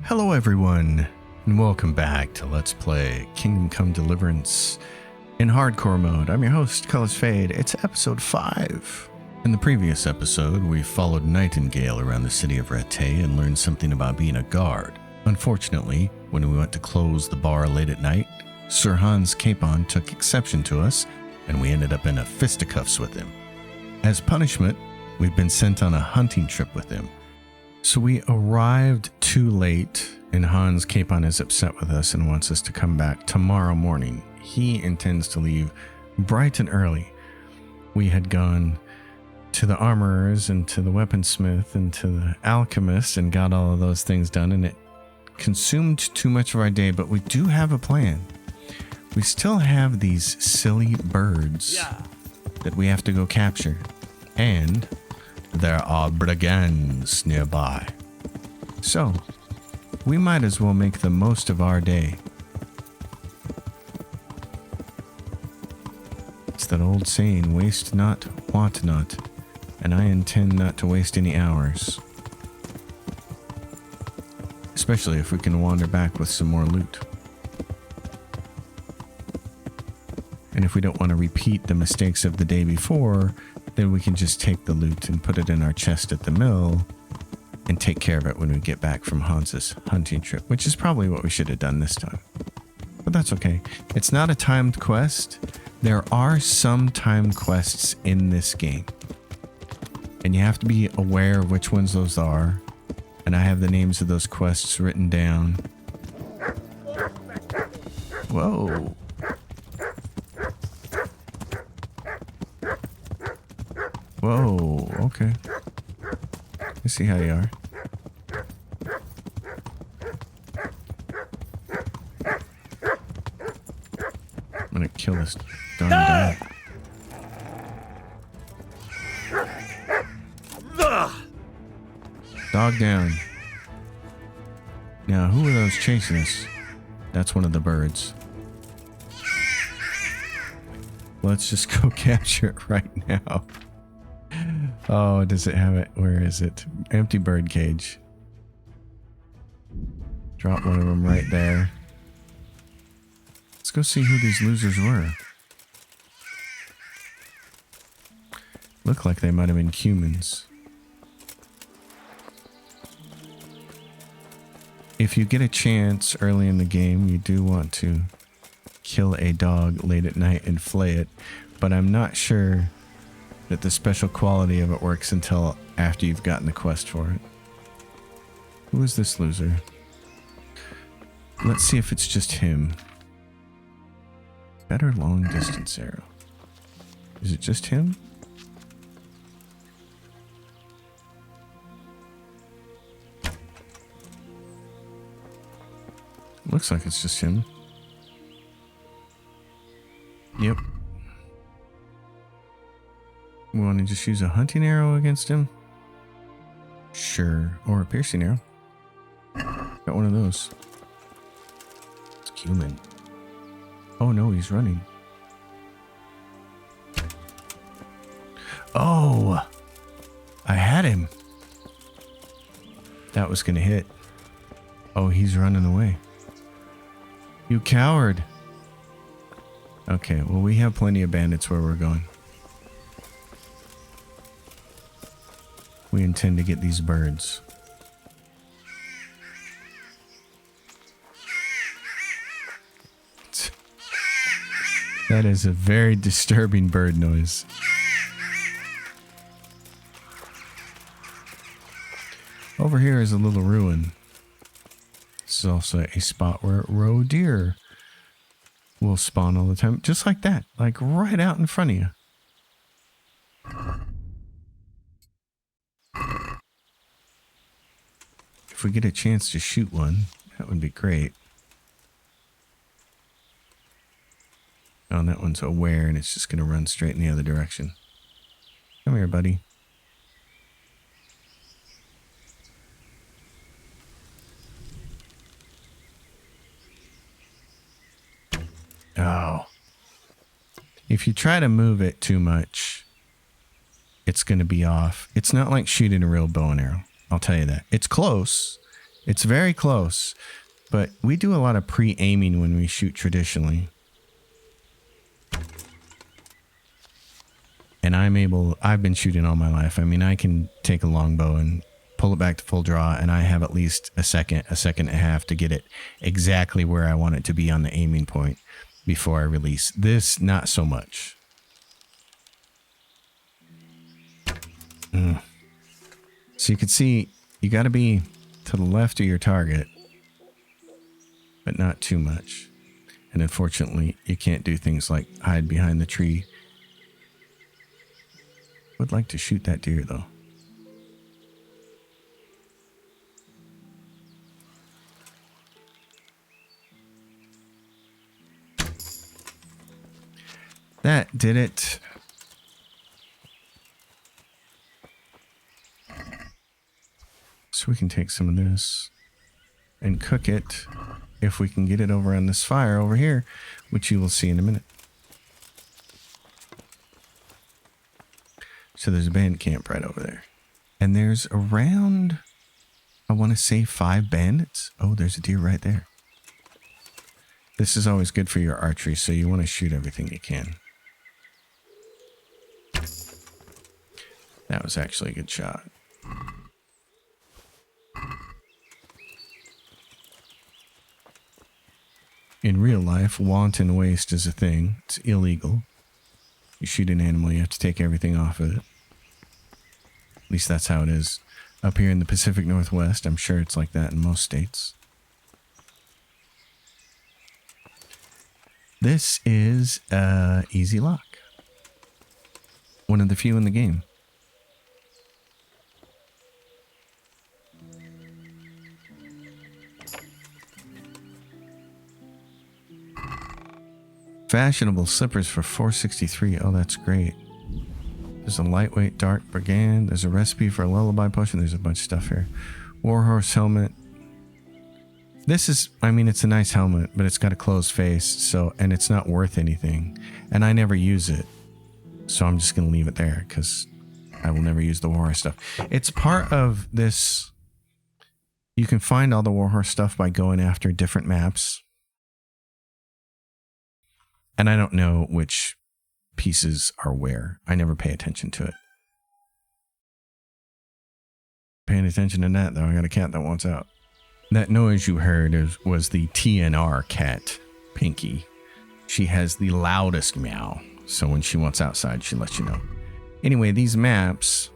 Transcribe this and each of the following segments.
Hello everyone, and welcome back to Let's Play Kingdom Come Deliverance in hardcore mode. I'm your host, Colors Fade. It's episode 5. In the previous episode, we followed Nightingale around the city of Rete and learned something about being a guard. Unfortunately, when we went to close the bar late at night, Sir Hans Capon took exception to us, and we ended up in a fisticuffs with him. As punishment, we've been sent on a hunting trip with him. So we arrived too late, and Hans Capon is upset with us and wants us to come back tomorrow morning. He intends to leave bright and early. We had gone to the armorers and to the weaponsmith and to the alchemist and got all of those things done, and it consumed too much of our day, but we do have a plan. We still have these silly birds that we have to go capture, and there are brigands nearby. So, we might as well make the most of our day. It's that old saying, waste not, want not, and I intend not to waste any hours. Especially if we can wander back with some more loot. And if we don't want to repeat the mistakes of the day before, then we can just take the loot and put it in our chest at the mill and take care of it when we get back from Hans's hunting trip, which is probably what we should have done this time. But that's okay. It's not a timed quest. There are some timed quests in this game, and you have to be aware of which ones those are. And I have the names of those quests written down. Whoa. Whoa, okay. I see how you are. I'm gonna kill this darn dog. Dog down. Now, who are those chasing us? That's one of the birds. Let's just go capture it right now. Oh, does it have it? Where is it? Empty bird cage. Drop one of them right there. Let's go see who these losers were. Look like they might have been humans. If you get a chance early in the game, you do want to kill a dog late at night and flay it, but I'm not sure that the special quality of it works until after you've gotten the quest for it. Who is this loser? Let's see if it's just him. Better long distance arrow. Is it just him? Looks like it's just him. Yep. We want to just use a hunting arrow against him? Sure. Or a piercing arrow. Got one of those. It's human. Oh no, he's running. Oh! I had him. That was going to hit. Oh, he's running away. You coward. Okay, well, we have plenty of bandits where we're going. We intend to get these birds. That is a very disturbing bird noise. Over here is a little ruin. This is also a spot where roe deer will spawn all the time. Just like that. Like right out in front of you. If we get a chance to shoot one, that would be great. Oh, and that one's aware and it's just going to run straight in the other direction. Come here, buddy. Oh. If you try to move it too much, it's going to be off. It's not like shooting a real bow and arrow. I'll tell you that. It's close. It's very close, but we do a lot of pre-aiming when we shoot traditionally. And I've been shooting all my life. I mean, I can take a longbow and pull it back to full draw, and I have at least a second and a half to get it exactly where I want it to be on the aiming point before I release. This, not so much. So you can see, you got to be to the left of your target, but not too much. And unfortunately, you can't do things like hide behind the tree. Would like to shoot that deer, though. That did it. So we can take some of this and cook it if we can get it over on this fire over here, which you will see in a minute. So there's a band camp right over there. And there's around, I want to say 5 bandits. Oh, there's a deer right there. This is always good for your archery, so you want to shoot everything you can. That was actually a good shot. In real life, wanton waste is a thing. It's illegal. You shoot an animal, you have to take everything off of it. At least that's how it is up here in the Pacific Northwest. I'm sure it's like that in most states. This is easy lock. One of the few in the game. Fashionable slippers for $4.63. Oh, that's great. There's a lightweight dark brigand. There's a recipe for a lullaby potion. There's a bunch of stuff here. Warhorse helmet. This is, I mean, it's a nice helmet, but it's got a closed face, so, and it's not worth anything. And I never use it. So I'm just going to leave it there because I will never use the Warhorse stuff. It's part of this. You can find all the Warhorse stuff by going after different maps. And I don't know which pieces are where. I never pay attention to it. Paying attention to that, though. I got a cat that wants out. That noise you heard was the TNR cat, Pinky. She has the loudest meow. So when she wants outside, she lets you know. Anyway, these maps,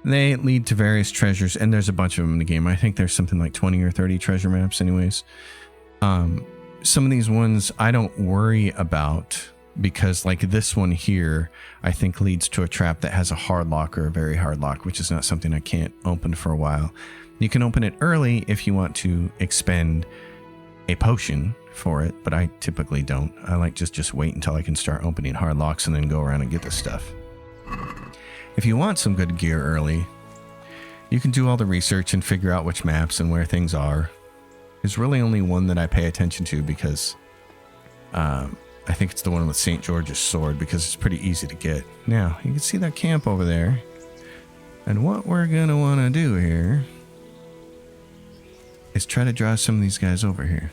they lead to various treasures. And there's a bunch of them in the game. I think there's something like 20 or 30 treasure maps anyways. Some of these ones I don't worry about because like this one here, I think leads to a trap that has a hard lock or a very hard lock, which is not something I can't open for a while. You can open it early if you want to expend a potion for it, but I typically don't. I like just wait until I can start opening hard locks and then go around and get this stuff. If you want some good gear early, you can do all the research and figure out which maps and where things are. There's really only one that I pay attention to because I think it's the one with St. George's sword because it's pretty easy to get. Now, you can see that camp over there. And what we're going to want to do here is try to draw some of these guys over here.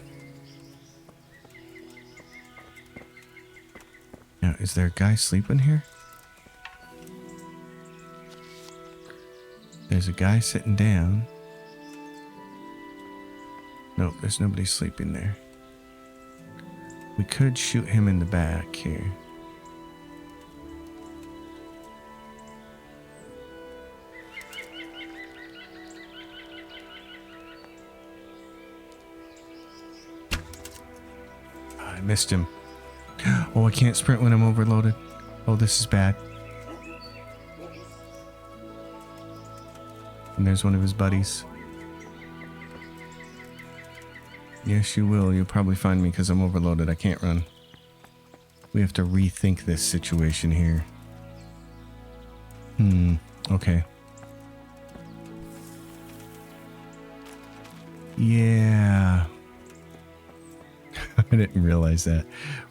Now, is there a guy sleeping here? There's a guy sitting down. Nope, there's nobody sleeping there. We could shoot him in the back here. I missed him. Oh, I can't sprint when I'm overloaded. Oh, this is bad. And there's one of his buddies. Yes, you will. You'll probably find me because I'm overloaded. I can't run. We have to rethink this situation here. Okay. Yeah. I didn't realize that.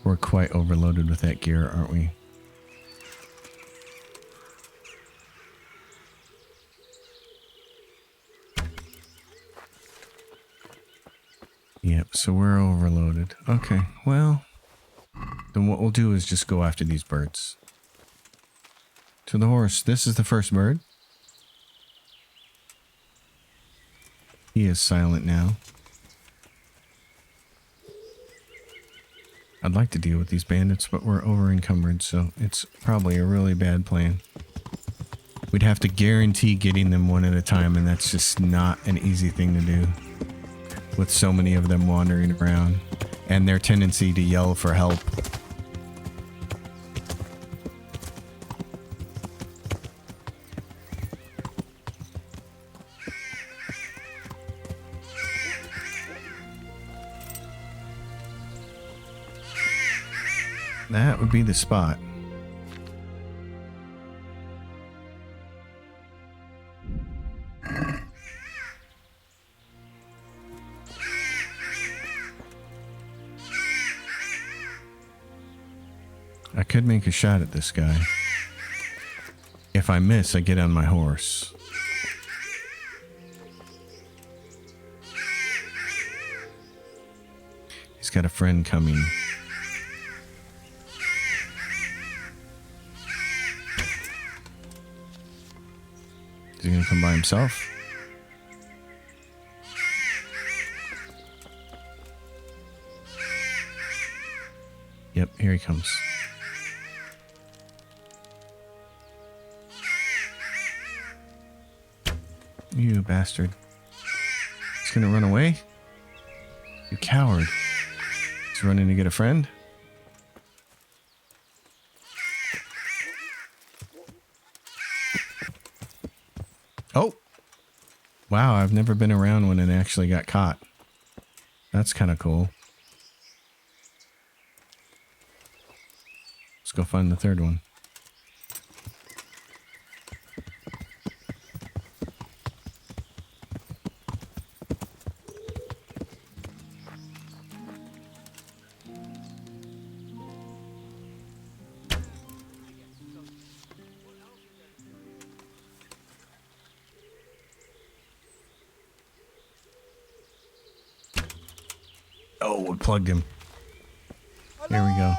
We're quite overloaded with that gear, aren't we? Yep, so we're overloaded. Okay, well, then what we'll do is just go after these birds. To the horse. This is the first bird. He is silent now. I'd like to deal with these bandits, but we're over encumbered, so it's probably a really bad plan. We'd have to guarantee getting them one at a time, and that's just not an easy thing to do with so many of them wandering around and their tendency to yell for help. That would be the spot. I could make a shot at this guy. If I miss, I get on my horse. He's got a friend coming. Is he gonna come by himself? Yep, here he comes. You bastard. He's gonna run away? You coward. He's running to get a friend? Oh! Wow, I've never been around when it actually got caught. That's kind of cool. Let's go find the third one. Oh, we plugged him. There we go.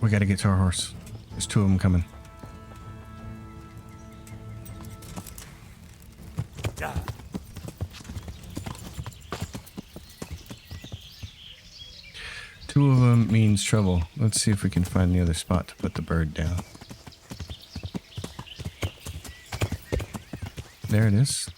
We gotta get to our horse. There's two of them coming. Two of them means trouble. Let's see if we can find the other spot to put the bird down. There it is.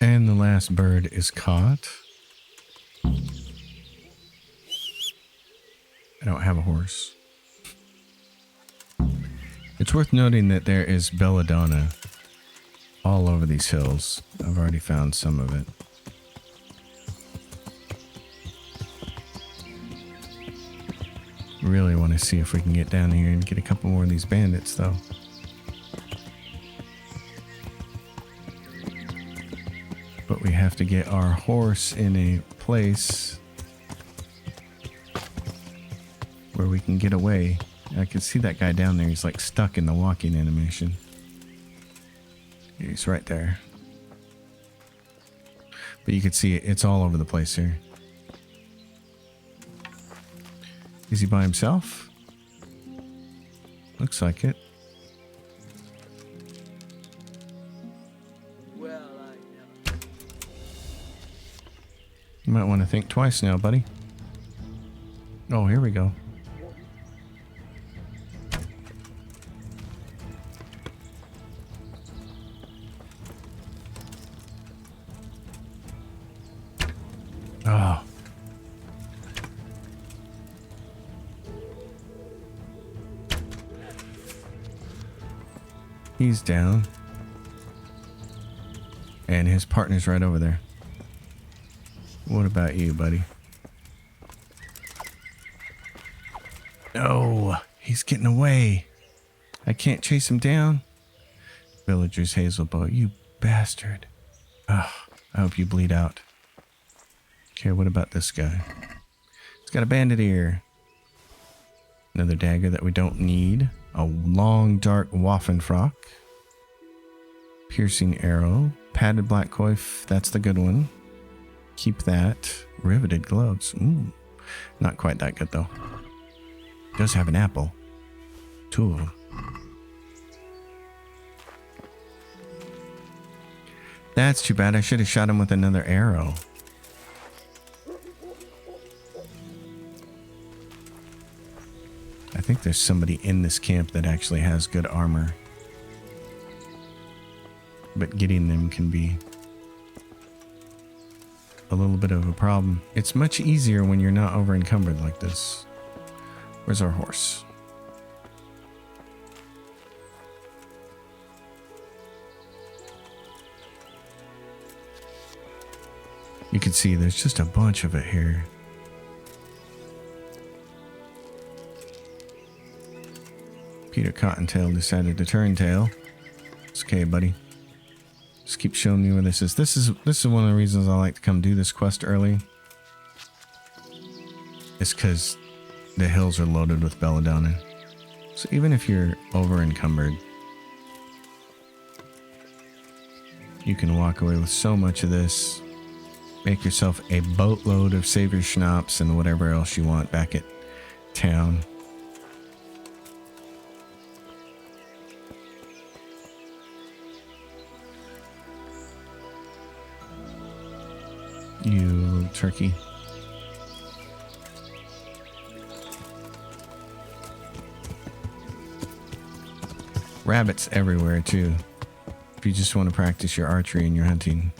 And the last bird is caught. I don't have a horse. It's worth noting that there is belladonna all over these hills. I've already found some of it. Really want to see if we can get down here and get a couple more of these bandits, though. But we have to get our horse in a place where we can get away. I can see that guy down there. He's like stuck in the walking animation. He's right there. But you can see it's all over the place here. Is he by himself? Looks like it. Well, I know. You might want to think twice now, buddy. Oh, here we go. Oh. He's down. And his partner's right over there. What about you, buddy? No, he's getting away. I can't chase him down. Villager's hazel bow, you bastard. Ugh, I hope you bleed out. Okay, what about this guy? He's got a bandit ear. Another dagger that we don't need. A long, dark Waffenfrock. Piercing arrow. Padded black coif. That's the good one. Keep that. Riveted gloves. Ooh, not quite that good, though. Does have an apple. 2 of them. That's too bad. I should have shot him with another arrow. I think there's somebody in this camp that actually has good armor. But getting them can be a little bit of a problem. It's much easier when you're not over encumbered like this. Where's our horse? You can see there's just a bunch of it here. Peter Cottontail decided to turn tail. It's okay, buddy. Just keep showing me where this is. This is one of the reasons I like to come do this quest early. It's because the hills are loaded with belladonna. So even if you're over encumbered, you can walk away with so much of this. Make yourself a boatload of Savior Schnapps and whatever else you want back at town. You little turkey. Rabbits everywhere too, if you just want to practice your archery and your hunting.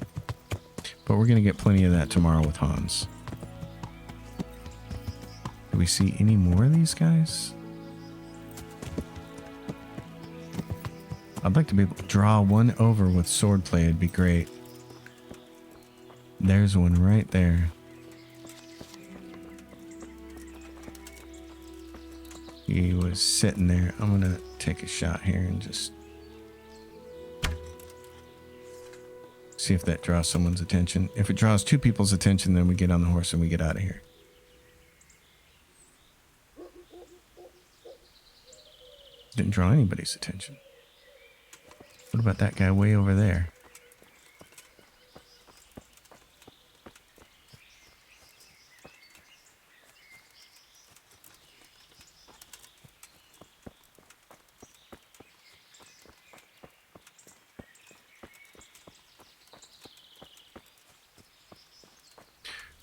But we're going to get plenty of that tomorrow with Hans. Do we see any more of these guys? I'd like to be able to draw one over with swordplay. It'd be great. There's one right there. He was sitting there. I'm going to take a shot here and just see if that draws someone's attention. If it draws 2 people's attention, then we get on the horse and we get out of here. Didn't draw anybody's attention. What about that guy way over there?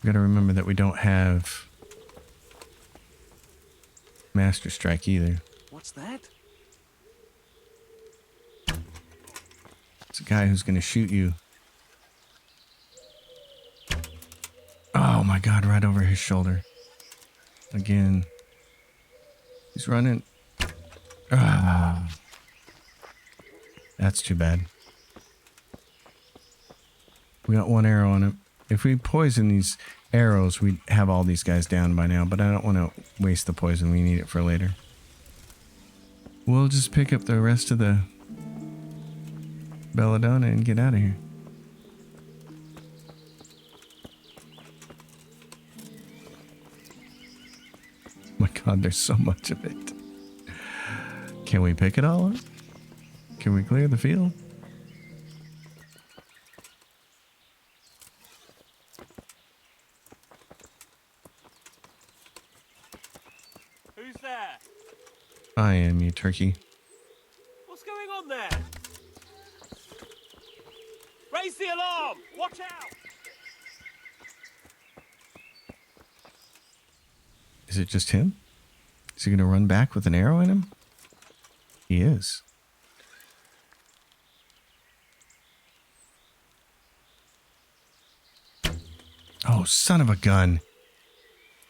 We gotta remember that we don't have Master Strike either. What's that? It's a guy who's gonna shoot you. Oh my god, right over his shoulder. Again. He's running. Ah. That's too bad. We got 1 arrow on him. If we poison these arrows, we'd have all these guys down by now, but I don't want to waste the poison. We need it for later. We'll just pick up the rest of the belladonna and get out of here. Oh my god, there's so much of it. Can we pick it all up? Can we clear the field? Who's there? I am, you turkey. What's going on there? Raise the alarm! Watch out! Is it just him? Is he going to run back with an arrow in him? He is. Oh, son of a gun.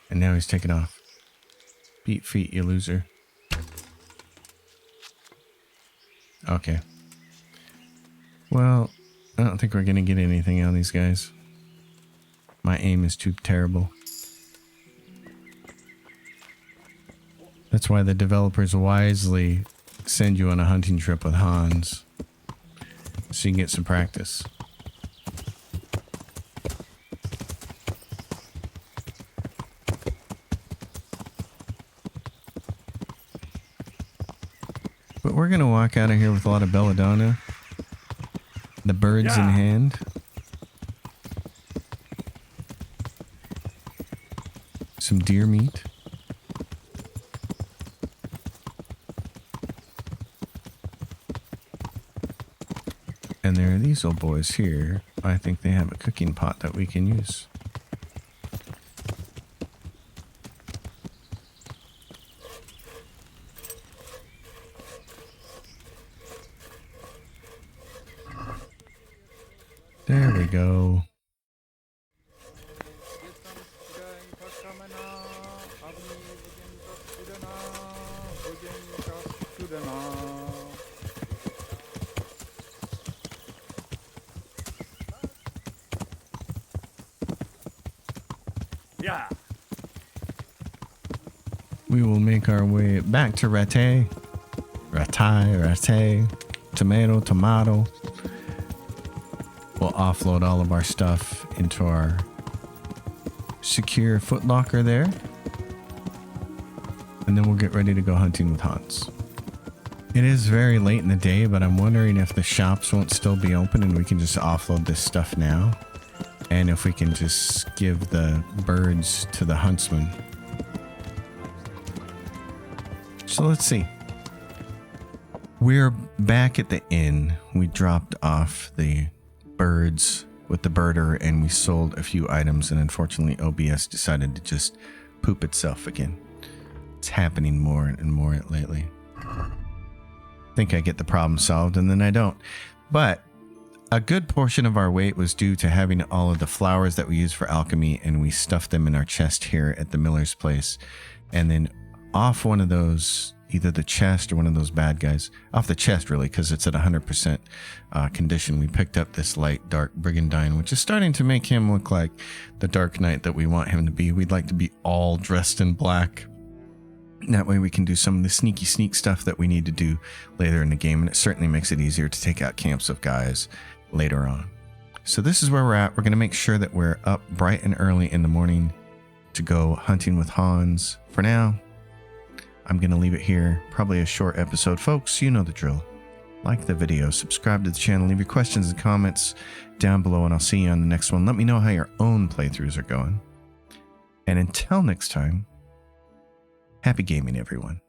And now he's taken off. Beat feet, you loser. Okay. Well, I don't think we're going to get anything out of these guys. My aim is too terrible. That's why the developers wisely send you on a hunting trip with Hans, so you can get some practice. But we're gonna walk out of here with a lot of belladonna, the birds in hand. Some deer meat. And there are these old boys here. I think they have a cooking pot that we can use. There we go. Yeah. We will make our way back to Rattay. Tomato. We'll offload all of our stuff into our secure footlocker there. And then we'll get ready to go hunting with Hans. It is very late in the day, but I'm wondering if the shops won't still be open and we can just offload this stuff now. And if we can just give the birds to the huntsman. So let's see. We're back at the inn. We dropped off the birds with the birder and we sold a few items, and unfortunately OBS decided to just poop itself again. It's happening more and more lately. I think I get the problem solved and then I don't. But a good portion of our weight was due to having all of the flowers that we use for alchemy, and we stuffed them in our chest here at the miller's place. And then off one of those, either the chest or one of those bad guys, off the chest really, because it's at 100% condition, we picked up this light dark brigandine, which is starting to make him look like the Dark Knight that we want him to be. We'd like to be all dressed in black. That way we can do some of the sneak stuff that we need to do later in the game, and it certainly makes it easier to take out camps of guys later on. So this is where we're at. We're going to make sure that we're up bright and early in the morning to go hunting with Hans. For now, I'm going to leave it here. Probably a short episode, folks. You know the drill. Like the video, subscribe to the channel, leave your questions and comments down below, and I'll see you on the next one. Let me know how your own playthroughs are going. And until next time, happy gaming, everyone.